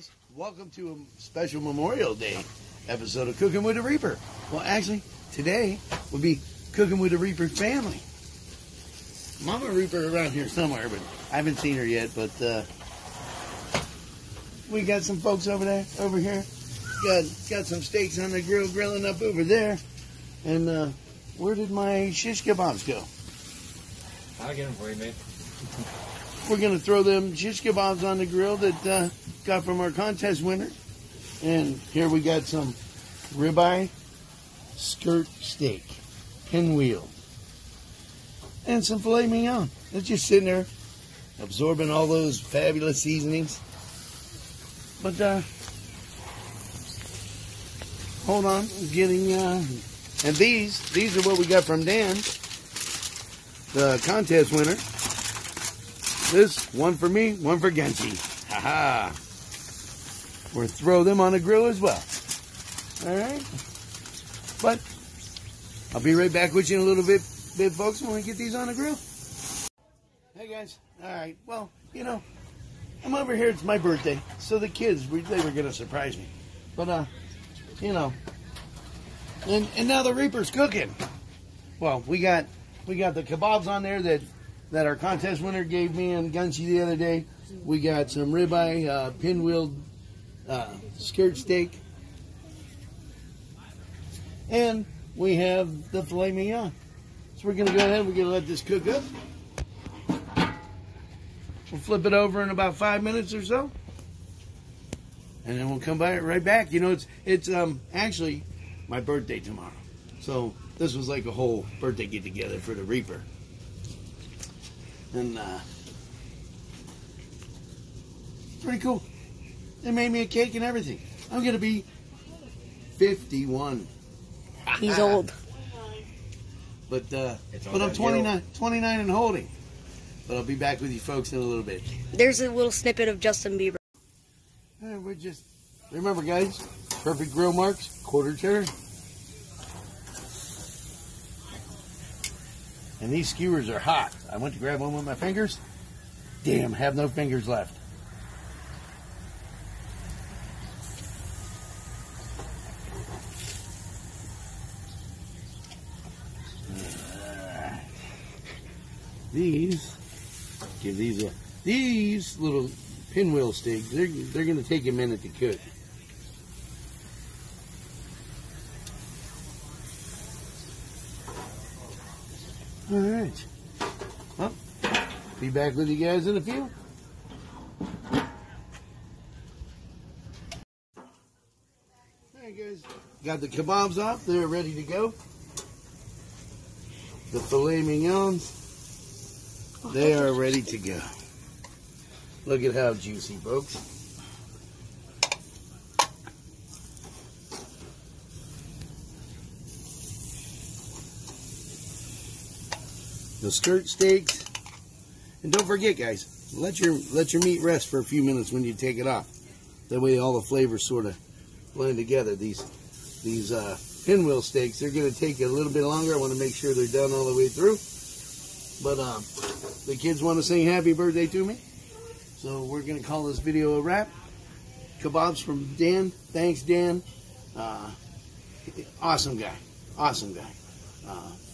guys, welcome to a special Memorial Day episode of Cooking with the Reaper. Well, actually, today we'll be cooking with the Reaper family. Mama Reaper around here somewhere, but I haven't seen her yet. But we got some folks over here. Got some steaks on the grill, grilling up over there. And where did my shish kebabs go? I'll get them for you, mate. We're going to throw them shish kebabs on the grill that got from our contest winner. And here we got some ribeye skirt steak, pinwheel, and some filet mignon. It's just sitting there absorbing all those fabulous seasonings. But hold on, getting and these are what we got from Dan, the contest winner. This one for me, one for Genji. Haha. We'll throw them on the grill as well. Alright? But I'll be right back with you in a little bit folks, when we get these on the grill. Hey guys. Alright, well, you know, I'm over here, it's my birthday. So the kids, they were gonna surprise me. But you know, and now the Reaper's cooking. Well, we got the kebabs on there that our contest winner gave me and Gunchi the other day. We got some ribeye, pinwheel skirt steak. And we have the filet mignon. So we're going to go ahead and we're going to let this cook up. We'll flip it over in about 5 minutes or so. And then we'll come right back. You know, it's actually my birthday tomorrow. So this was like a whole birthday get-together for the Reaper. And pretty cool. They made me a cake and everything. I'm gonna be 51. He's old. But I'm 29 and holding. But I'll be back with you folks in a little bit. There's a little snippet of Justin Bieber. We're just, remember guys, perfect grill marks, quarter turn. And these skewers are hot. I went to grab one with my fingers. Damn, have no fingers left. These little pinwheel steaks, they're going to take a minute to cook. All right. Well, be back with you guys in a few. All right, guys. Got the kebabs off. They're ready to go. The filet mignons, they are ready to go. Look at how juicy, folks. The skirt steaks, and don't forget, guys, let your meat rest for a few minutes when you take it off. That way, all the flavors sort of blend together. These pinwheel steaks, they're going to take a little bit longer. I want to make sure they're done all the way through. But the kids want to sing happy birthday to me, so we're going to call this video a wrap. Kebabs from Dan. Thanks, Dan. Awesome guy. Awesome guy.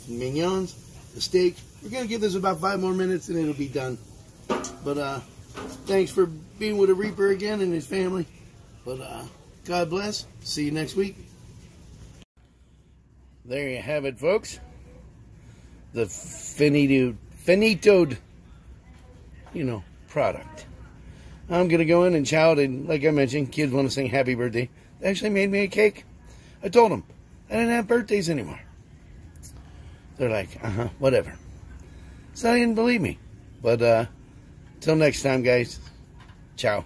Mignons. The steak. We're going to give this about 5 more minutes and it'll be done. But thanks for being with the Reaper again and his family. But God bless. See you next week. There you have it, folks. The finitoed, you know, product. I'm going to go in and shout, and like I mentioned, kids want to sing happy birthday. They actually made me a cake. I told them I didn't have birthdays anymore. They're like, whatever. So they didn't believe me. But till next time, guys. Ciao.